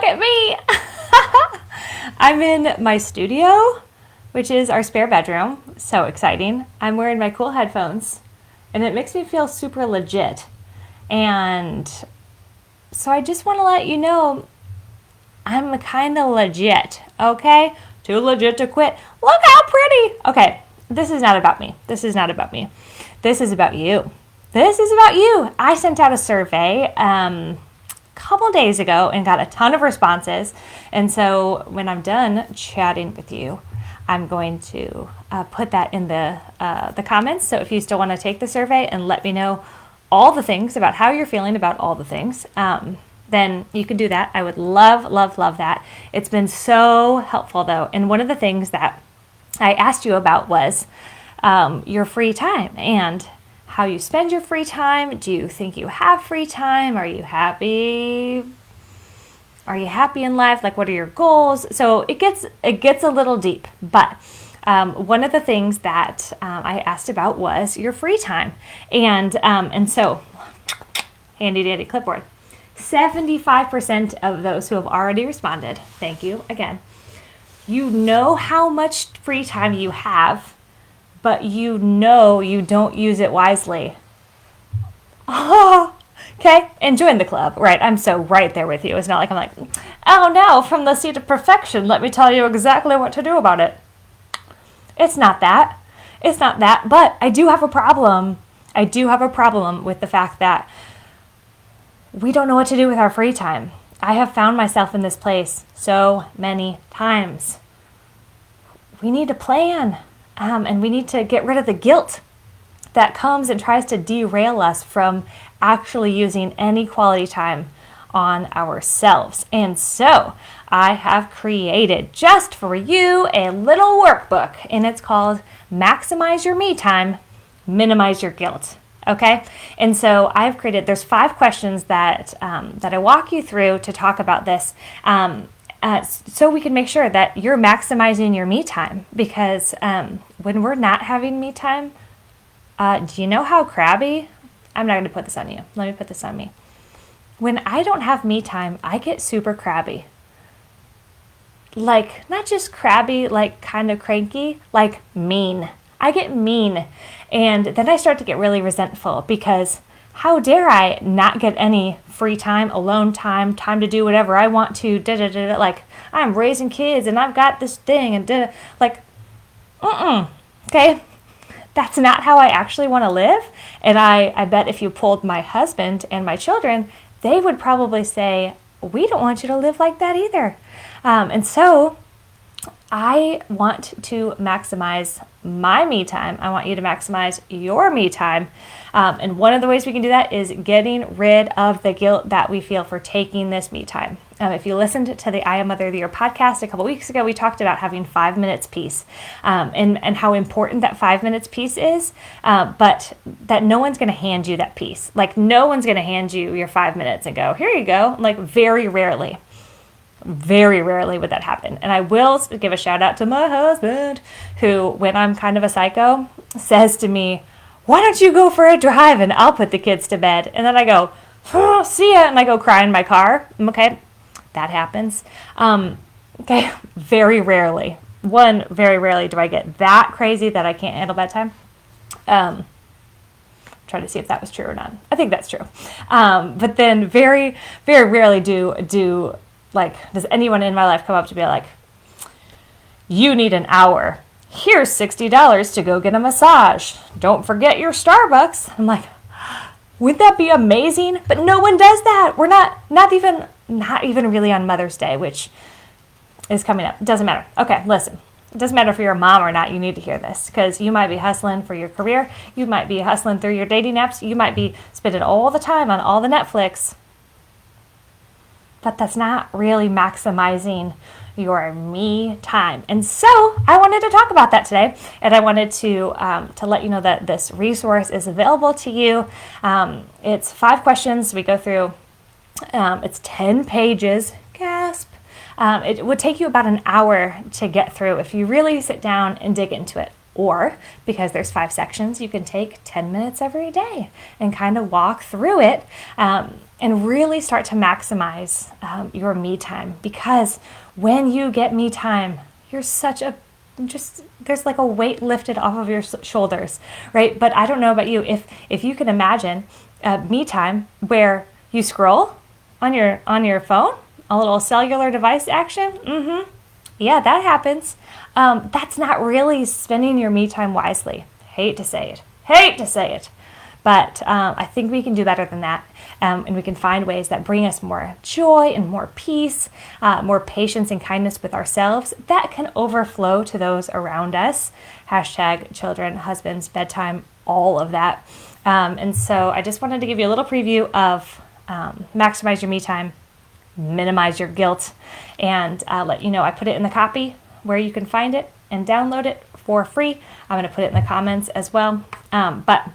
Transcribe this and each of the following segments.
at me. I'm in my studio, which is our spare bedroom. So exciting. I'm wearing my cool headphones, and it makes me feel super legit. And so I just want to let you know I'm kind of legit, okay? Too legit to quit. Look how pretty. Okay, this is not about me. This is not about me. This is about you. This is about you. I sent out a survey a couple days ago and got a ton of responses. And so when I'm done chatting with you, I'm going to put that in the comments. So if you still want to take the survey and let me know all the things about how you're feeling about all the things, then you can do that. I would love, love, love that. It's been so helpful though. And one of the things that I asked you about was your free time and how you spend your free time. Do you think you have free time? Are you happy? Are you happy in life? Like, what are your goals? So it gets a little deep, but one of the things that I asked about was your free time. And so handy dandy clipboard. 75% of those who have already responded, thank you again, you know how much free time you have, but you know you don't use it wisely. Oh, okay, and join the club, right? I'm so right there with you. It's not like I'm like, oh no, from the seat of perfection, let me tell you exactly what to do about it. It's not that. It's not that, but I do have a problem. I do have a problem with the fact that we don't know what to do with our free time. I have found myself in this place so many times. We need to plan, and we need to get rid of the guilt that comes and tries to derail us from actually using any quality time on ourselves. And so I have created just for you a little workbook, and it's called Maximize Your Me Time, Minimize Your Guilt. Okay, and so I've created, there's 5 questions that I walk you through to talk about this, so we can make sure that you're maximizing your me time, because when we're not having me time, do you know how crabby? I'm not going to put this on you. Let me put this on me. When I don't have me time, I get super crabby. Like, not just crabby, like kind of cranky, like mean. I get mean. And then I start to get really resentful, because how dare I not get any free time, alone time, time to do whatever I want to, like I'm raising kids and I've got this thing and like, okay? That's not how I actually want to live. And I bet if you polled my husband and my children, they would probably say, we don't want you to live like that either. And so I want to maximize my me time. I want you to maximize your me time. And one of the ways we can do that is getting rid of the guilt that we feel for taking this me time. If you listened to the I Am Mother of the Year podcast a couple weeks ago, we talked about having 5 minutes peace, and how important that 5 minutes peace is, but that no one's going to hand you that peace. Like, no one's going to hand you your 5 minutes and go, here you go. Like, very rarely would that happen. And I will give a shout out to my husband, who, when I'm kind of a psycho, says to me, why don't you go for a drive and I'll put the kids to bed? And then I go, oh, see ya. And I go cry in my car. Okay. That happens. Okay. Very rarely do I get that crazy that I can't handle bedtime. Try to see if that was true or not. I think that's true. But then very, very rarely do like, does anyone in my life come up to me like, you need an hour. Here's $60 to go get a massage. Don't forget your Starbucks. I'm like, wouldn't that be amazing? But no one does that. We're not even really on Mother's Day, which is coming up. It doesn't matter. Okay, listen. It doesn't matter if you're a mom or not. You need to hear this, because you might be hustling for your career. You might be hustling through your dating apps. You might be spending all the time on all the Netflix. But that's not really maximizing your me time. And so I wanted to talk about that today, and I wanted to let you know that this resource is available to you. It's 5 questions we go through. It's 10 pages. Gasp. It would take you about an hour to get through if you really sit down and dig into it. Or, because there's 5 sections, you can take 10 minutes every day and kind of walk through it and really start to maximize your me time. Because when you get me time, you're there's like a weight lifted off of your shoulders, right? But I don't know about you, if you can imagine me time where you scroll on your phone, a little cellular device action, yeah, that happens. That's not really spending your me time wisely. Hate to say it. But I think we can do better than that. And we can find ways that bring us more joy and more peace, more patience and kindness with ourselves that can overflow to those around us. Hashtag children, husbands, bedtime, all of that. And so I just wanted to give you a little preview of maximize your me time, minimize your guilt, and let you know I put it in the copy where you can find it and download it for free. I'm going to put it in the comments as well. But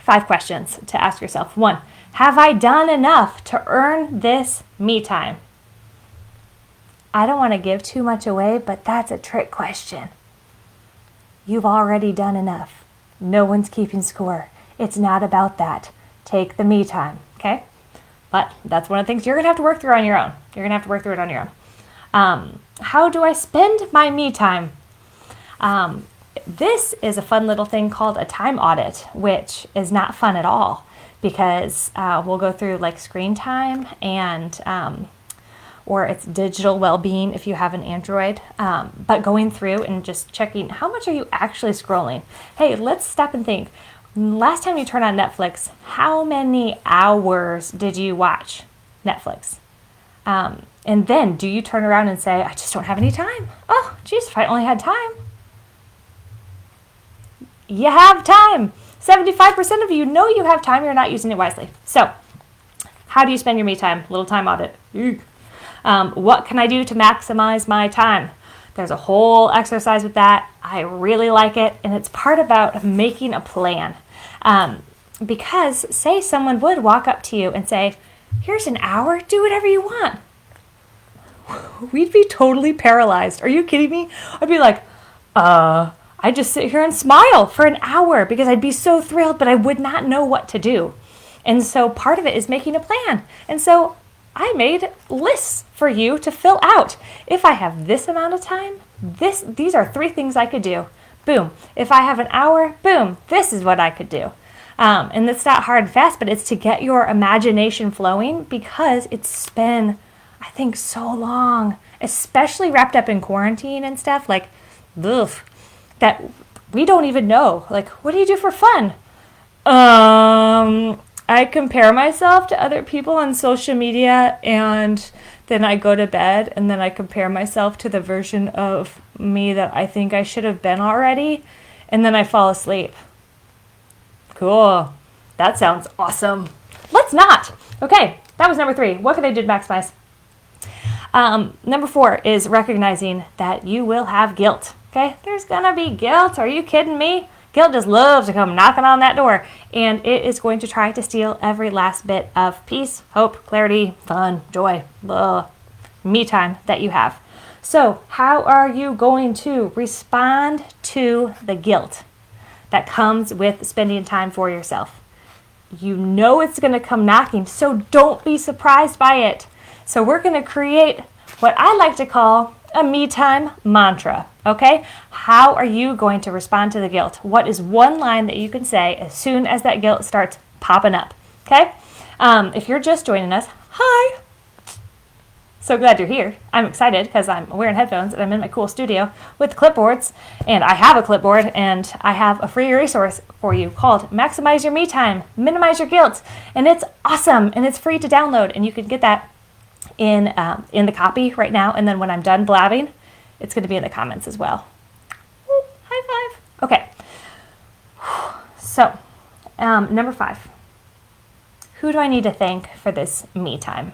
5 questions to ask yourself. 1, have I done enough to earn this me time? I don't want to give too much away, but that's a trick question. You've already done enough. No one's keeping score. It's not about that. Take the me time, okay? But that's one of the things you're going to have to work through on your own. You're going to have to work through it on your own. How do I spend my me time? This is a fun little thing called a time audit, which is not fun at all because we'll go through like screen time and or it's digital well-being if you have an Android, but going through and just checking how much are you actually scrolling. Hey, let's stop and think. Last time you turned on Netflix, how many hours did you watch Netflix? And then do you turn around and say, I just don't have any time? Oh, geez, if I only had time. You have time. 75% of you know you have time. You're not using it wisely. So how do you spend your me time? Little time audit. What can I do to maximize my time? There's a whole exercise with that. I really like it. And it's part about making a plan. Because say someone would walk up to you and say, here's an hour, do whatever you want. We'd be totally paralyzed. Are you kidding me? I'd be like, I'd just sit here and smile for an hour because I'd be so thrilled, but I would not know what to do. And so part of it is making a plan. And so I made lists for you to fill out. If I have this amount of time, these are 3 things I could do. Boom. If I have an hour, boom, this is what I could do. And it's not hard and fast, but it's to get your imagination flowing because it's been, I think, so long, especially wrapped up in quarantine and stuff, like, ugh, that we don't even know. Like, what do you do for fun? I compare myself to other people on social media and then I go to bed and then I compare myself to the version of me that I think I should have been already and then I fall asleep. Cool. That sounds awesome. Let's not. Okay, that was number 3. What can I do to maximize? Number 4 is recognizing that you will have guilt. Okay, there's gonna be guilt. Are you kidding me? Guilt just loves to come knocking on that door, and it is going to try to steal every last bit of peace, hope, clarity, fun, joy, me time that you have. So how are you going to respond to the guilt that comes with spending time for yourself? You know it's going to come knocking, so don't be surprised by it. So we're going to create what I like to call a me time mantra, okay? How are you going to respond to the guilt? What is one line that you can say as soon as that guilt starts popping up, okay? If you're just joining us, hi. So glad you're here. I'm excited because I'm wearing headphones and I'm in my cool studio with clipboards, and I have a clipboard and I have a free resource for you called Maximize Your Me Time, Minimize Your Guilt, and it's awesome and it's free to download, and you can get that in the copy right now, and then when I'm done blabbing, it's going to be in the comments as well. Woo, high five. Okay. So, number 5. Who do I need to thank for this me time?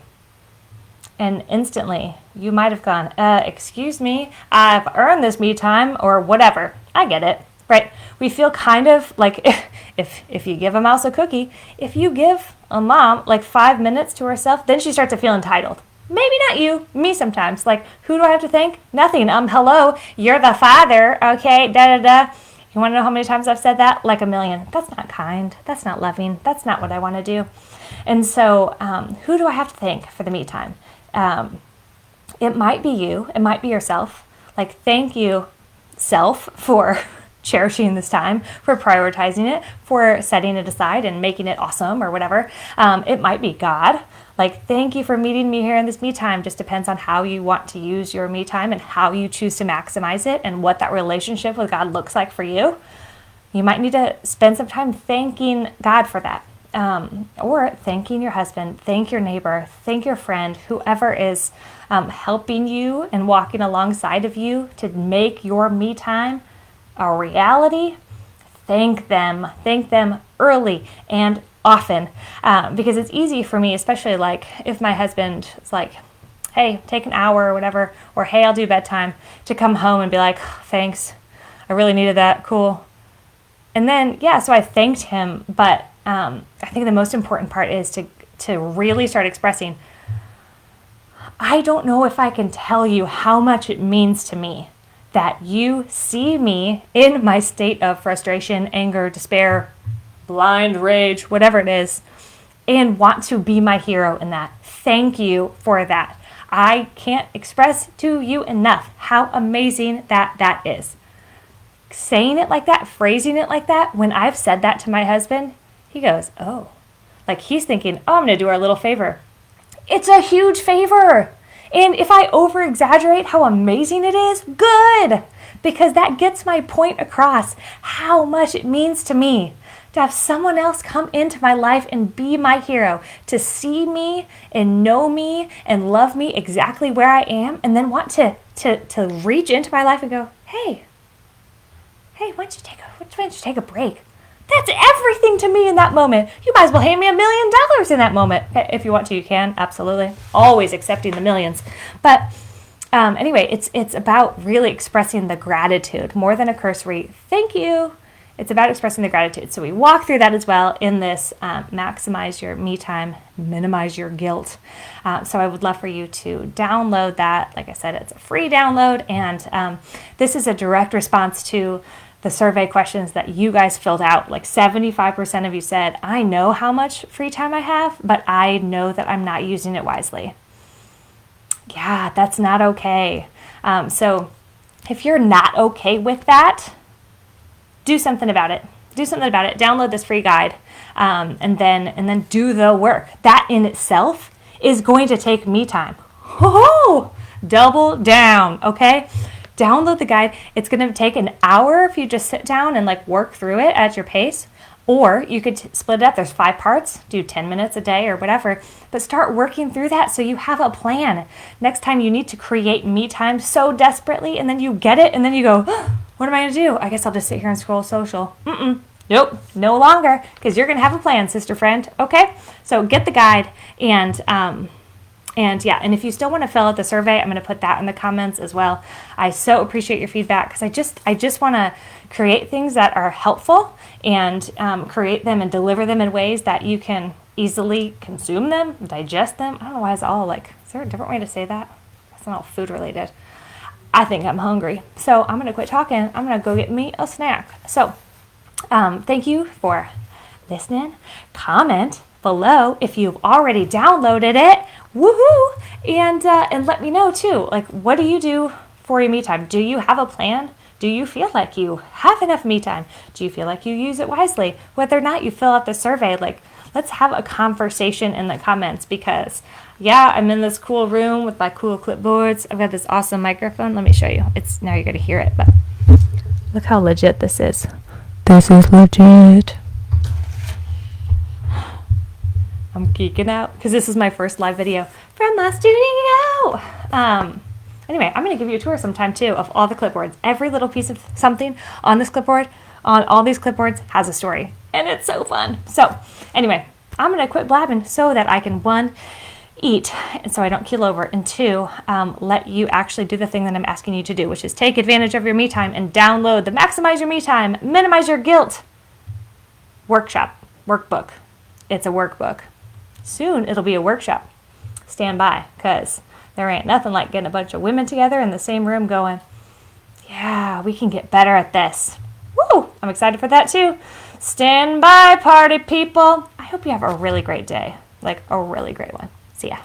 And instantly, you might have gone, excuse me, I've earned this me time, or whatever. I get it, right? We feel kind of like if you give a mouse a cookie, if you give a mom like 5 minutes to herself, then she starts to feel entitled. Maybe not you, me sometimes. Like, who do I have to thank? Nothing. Hello, you're the father, okay, da-da-da. You want to know how many times I've said that? Like a million. That's not kind. That's not loving. That's not what I want to do. And so who do I have to thank for the me time? It might be you. It might be yourself. Like, thank you, self, for cherishing this time, for prioritizing it, for setting it aside and making it awesome or whatever. It might be God. Like, thank you for meeting me here in this me time. Just depends on how you want to use your me time and how you choose to maximize it and what that relationship with God looks like for you. You might need to spend some time thanking God for that. Or thanking your husband, thank your neighbor, thank your friend, whoever is helping you and walking alongside of you to make your me time a reality. Thank them early and often, because it's easy for me, especially like if my husband is like, hey, take an hour or whatever, or hey, I'll do bedtime, to come home and be like, thanks, I really needed that, cool. And then, so I thanked him, but I think the most important part is to really start expressing, I don't know if I can tell you how much it means to me that you see me in my state of frustration, anger, despair, blind rage, whatever it is, and want to be my hero in that. Thank you for that. I can't express to you enough how amazing that is. Saying it like that, phrasing it like that, when I've said that to my husband, he goes, oh, like he's thinking, oh, I'm going to do her a little favor. It's a huge favor. And if I over exaggerate how amazing it is, good, because that gets my point across how much it means to me to have someone else come into my life and be my hero, to see me and know me and love me exactly where I am, and then want to reach into my life and go, hey, why don't you take a break? That's everything to me in that moment. You might as well hand me $1 million in that moment. If you want to, you can. Absolutely. Always accepting the millions. But anyway, it's about really expressing the gratitude more than a cursory thank you. It's about expressing the gratitude. So we walk through that as well in this maximize your me time, minimize your guilt. So I would love for you to download that. Like I said, it's a free download. And this is a direct response to the survey questions that you guys filled out. Like 75% of you said, I know how much free time I have, but I know that I'm not using it wisely. Yeah, that's not okay. So if you're not okay with that, do something about it. Download this free guide, and then do the work. That in itself is going to take me time. Oh, double down, okay? Download the guide. It's going to take an hour if you just sit down and like work through it at your pace. Or you could split it up. There's 5 parts. Do 10 minutes a day or whatever. But start working through that so you have a plan. Next time you need to create me time so desperately, and then you get it, and then you go, what am I going to do? I guess I'll just sit here and scroll social. Nope, no longer, because you're going to have a plan, sister friend. Okay? So get the guide, and if you still want to fill out the survey, I'm going to put that in the comments as well. I so appreciate your feedback, because I just want to create things that are helpful and create them and deliver them in ways that you can easily consume them, digest them. I don't know why it's all like, is there a different way to say that? It's not all food related. I think I'm hungry. So I'm going to quit talking. I'm going to go get me a snack. So thank you for listening. Comment below if you've already downloaded it. Woohoo! And let me know too. Like, what do you do for your me time? Do you have a plan? Do you feel like you have enough me time? Do you feel like you use it wisely? Whether or not you fill out the survey, like, let's have a conversation in the comments, because I'm in this cool room with my cool clipboards. I've got this awesome microphone. Let me show you. Now you're going to hear it, but look how legit this is. This is legit. I'm geeking out because this is my first live video from my studio. Anyway, I'm going to give you a tour sometime too of all the clipboards. Every little piece of something on this clipboard, on all these clipboards, has a story. And it's so fun. So anyway, I'm going to quit blabbing so that I can, 1, eat, and so I don't keel over, and 2, let you actually do the thing that I'm asking you to do, which is take advantage of your me time and download the Maximize Your Me Time, Minimize Your Guilt workbook. It's a workbook. Soon it'll be a workshop. Stand by, because there ain't nothing like getting a bunch of women together in the same room going, yeah, we can get better at this. Woo! I'm excited for that too. Stand by, party people. I hope you have a really great day. Like a really great one. See ya.